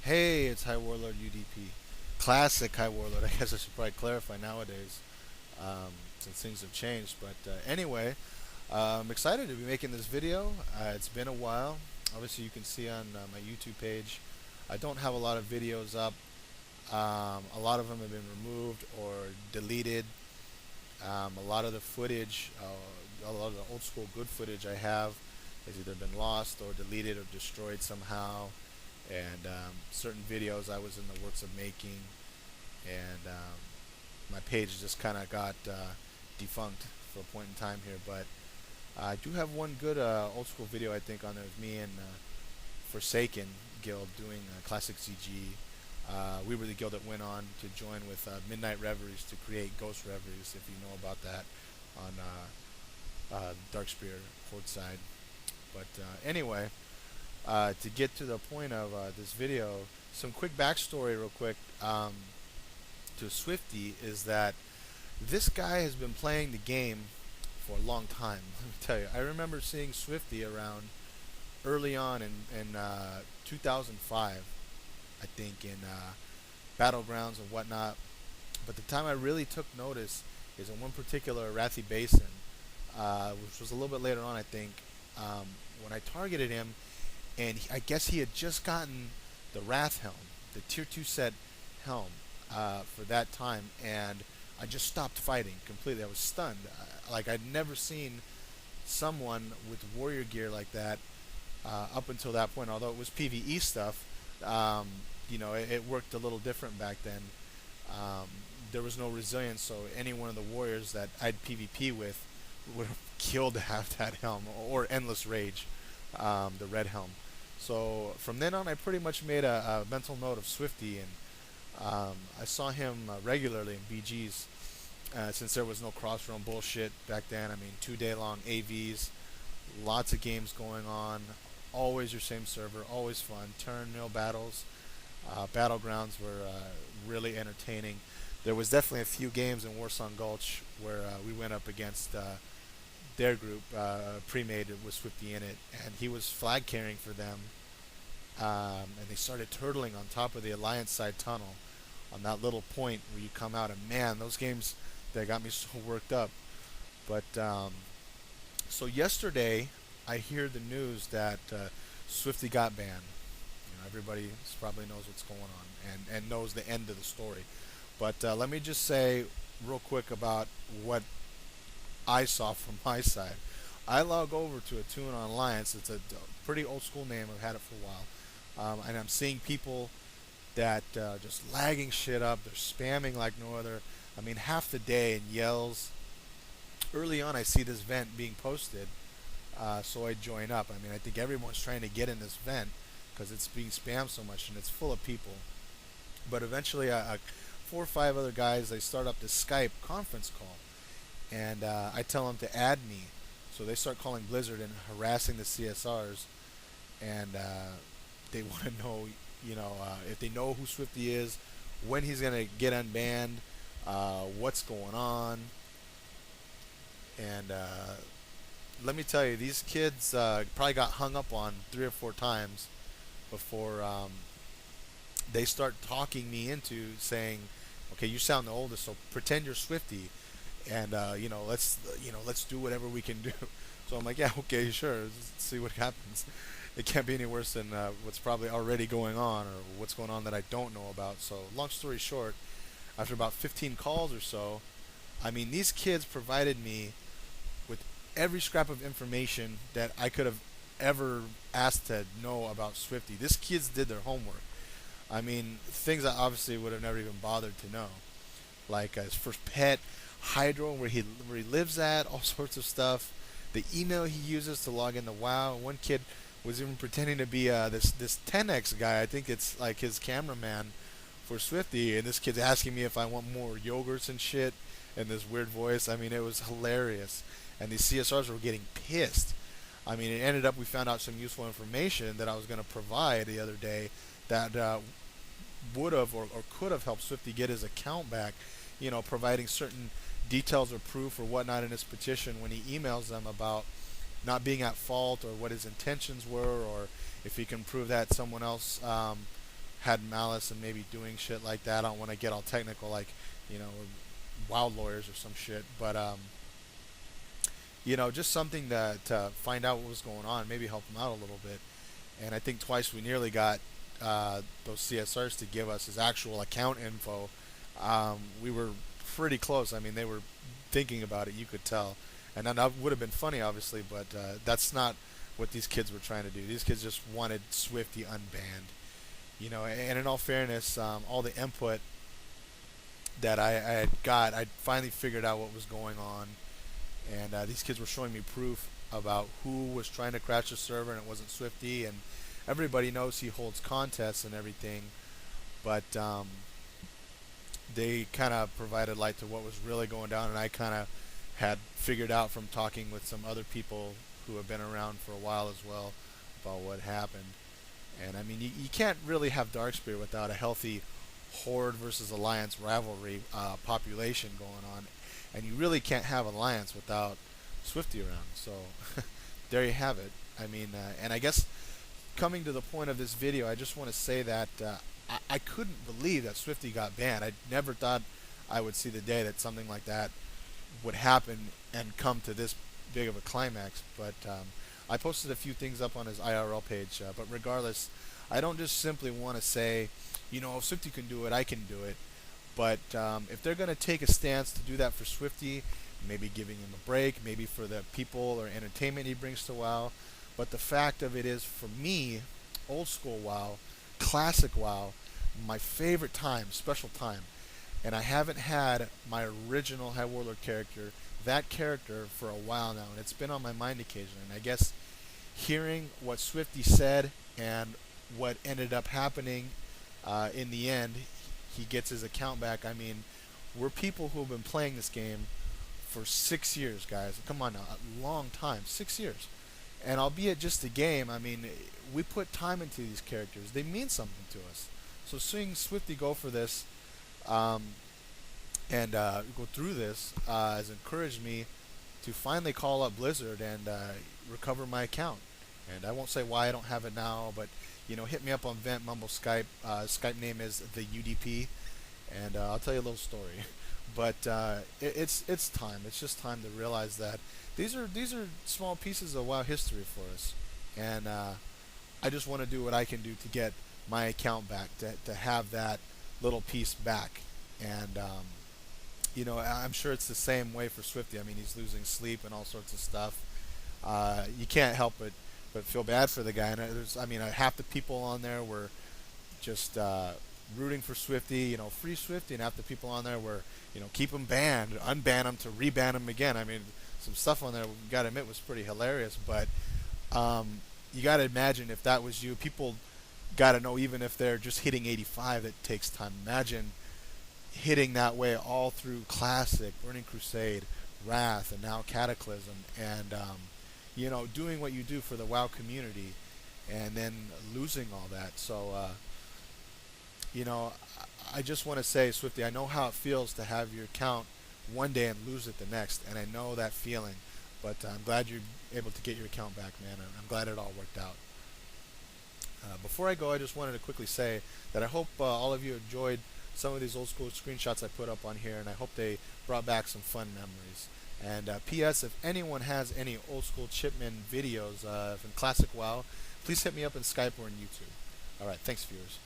Hey, it's High Warlord UDP. Classic High Warlord. I guess I should probably clarify nowadays, since things have changed. But anyway, I'm excited to be making this video. It's been a while. Obviously, you can see on my YouTube page, I don't have a lot of videos up. A lot of them have been removed or deleted. A lot of the footage, a lot of the old school good footage I have has either been lost or deleted or destroyed somehow. And certain videos I was in the works of making, and my page just kind of got defunct for a point in time here. But I do have one good old school video I think on there with me and Forsaken Guild doing classic CG. We were the guild that went on to join with Midnight Reveries to create Ghost Reveries, if you know about that, on Darkspear Horde side. But anyway, to get to the point of this video, some quick backstory real quick to Swifty is that this guy has been playing the game for a long time. Let me tell you, I remember seeing Swifty around early on in 2005, I think, in Battlegrounds and whatnot. But the time I really took notice is in one particular Arathi Basin, which was a little bit later on, I think, when I targeted him, and I guess he had just gotten the Wrath helm, the tier 2 set helm, for that time, and I just stopped fighting completely. I was stunned. Like, I'd never seen someone with warrior gear like that up until that point. Although it was PvE stuff, it worked a little different back then. There was no resilience, so any one of the warriors that I'd PvP with would have killed to have that helm, or Endless Rage, the red helm. So from then on, I pretty much made a mental note of Swifty, and I saw him regularly in BGs, since there was no cross-run bullshit back then. I mean, 2-day long AVs, lots of games going on, always your same server, always fun, turn mill battles. Battlegrounds were really entertaining. There was definitely a few games in Warsong Gulch where we went up against their group, pre-made with Swifty in it, and he was flag carrying for them, and they started turtling on top of the Alliance side tunnel on that little point where you come out, and man, those games, they got me so worked up. But so yesterday I hear the news that Swifty got banned. Everybody probably knows what's going on, and knows the end of the story. But let me just say real quick about what I saw from my side. I log over to a toon on Alliance. It's a pretty old school name. I've had it for a while, and I'm seeing people that just lagging shit up. They're spamming like no other. I mean, half the day in yells. Early on, I see this vent being posted, so I join up. I mean, I think everyone's trying to get in this vent because it's being spammed so much and it's full of people. But eventually, 4 or 5 other guys, they start up this Skype conference call, and I tell them to add me. So they start calling Blizzard and harassing the CSRs, and they want to know, if they know who Swifty is, when he's gonna get unbanned, what's going on, and let me tell you, these kids probably got hung up on 3 or 4 times before they start talking me into saying, "Okay, you sound the oldest, so pretend you're Swifty, and let's do whatever we can do." So I'm like, "Yeah, okay, sure. Let's see what happens." It can't be any worse than what's probably already going on, or what's going on that I don't know about. So long story short, after about 15 calls or so, I mean, these kids provided me with every scrap of information that I could have ever asked to know about Swifty. These kids did their homework. I mean, things I obviously would have never even bothered to know, like his first pet, Hydro, where he lives at, all sorts of stuff. The email he uses to log into WoW. One kid was even pretending to be this 10x guy. I think it's like his cameraman for Swifty, and this kid's asking me if I want more yogurts and shit in this weird voice. I mean, it was hilarious, and these CSRs were getting pissed. I mean, it ended up we found out some useful information that I was going to provide the other day that would have or could have helped Swifty get his account back. Providing certain details or proof or whatnot in his petition when he emails them about not being at fault, or what his intentions were, or if he can prove that someone else had malice and maybe doing shit like that. I don't want to get all technical, like, you know, wild lawyers or some shit. But just something to find out what was going on, maybe help them out a little bit. And I think twice we nearly got those CSRs to give us his actual account info. We were pretty close. I mean, they were thinking about it, you could tell. And that would have been funny, obviously, but that's not what these kids were trying to do. These kids just wanted Swifty unbanned. And in all fairness, all the input that I had got, I finally figured out what was going on. And these kids were showing me proof about who was trying to crash the server, and it wasn't Swifty. And everybody knows he holds contests and everything, but they kind of provided light to what was really going down, and I kind of had figured out from talking with some other people who have been around for a while as well about what happened. And I mean, you can't really have Darkspear without a healthy Horde versus Alliance rivalry population going on, and you really can't have Alliance without Swifty around. So there you have it. I mean, and I guess coming to the point of this video, I just want to say that I couldn't believe that Swifty got banned. I never thought I would see the day that something like that would happen and come to this big of a climax. But I posted a few things up on his IRL page. But regardless, I don't just simply want to say, if Swifty can do it, I can do it. But if they're going to take a stance to do that for Swifty, maybe giving him a break, maybe for the people or entertainment he brings to WoW. But the fact of it is, for me, old school WoW, classic WoW, my favorite time, special time. And I haven't had my original High Warlord character, that character, for a while now. And it's been on my mind occasionally. And I guess hearing what Swifty said and what ended up happening in the end, he gets his account back. I mean, we're people who have been playing this game for 6 years, guys. Come on now, a long time, 6 years. And albeit just a game, I mean, we put time into these characters. They mean something to us. So seeing Swifty go for this and go through this has encouraged me to finally call up Blizzard and recover my account. And I won't say why I don't have it now, but hit me up on Vent, Mumble, Skype. Skype name is the UDP, and I'll tell you a little story. But it's time. It's just time to realize that these are small pieces of WoW history for us, and I just want to do what I can do to get my account back, to have that little piece back. And I'm sure it's the same way for Swifty. I mean, he's losing sleep and all sorts of stuff. You can't help but feel bad for the guy. And half the people on there were just rooting for Swifty, free Swifty, and half the people on there were, keep him banned, unban him to reban him again. I mean, some stuff on there, we gotta admit, was pretty hilarious. But you gotta imagine if that was you. People gotta know, even if they're just hitting 85, it takes time. Imagine hitting that way all through Classic, Burning Crusade, Wrath, and now Cataclysm, and doing what you do for the WoW community, and then losing all that. So I just want to say, Swifty, I know how it feels to have your account one day and lose it the next, and I know that feeling. But I'm glad you're able to get your account back, man. I'm glad it all worked out. Before I go, I just wanted to quickly say that I hope all of you enjoyed some of these old school screenshots I put up on here, and I hope they brought back some fun memories. And P.S. if anyone has any old school Chipman videos from Classic WoW, please hit me up in Skype or in YouTube. Alright, thanks, viewers.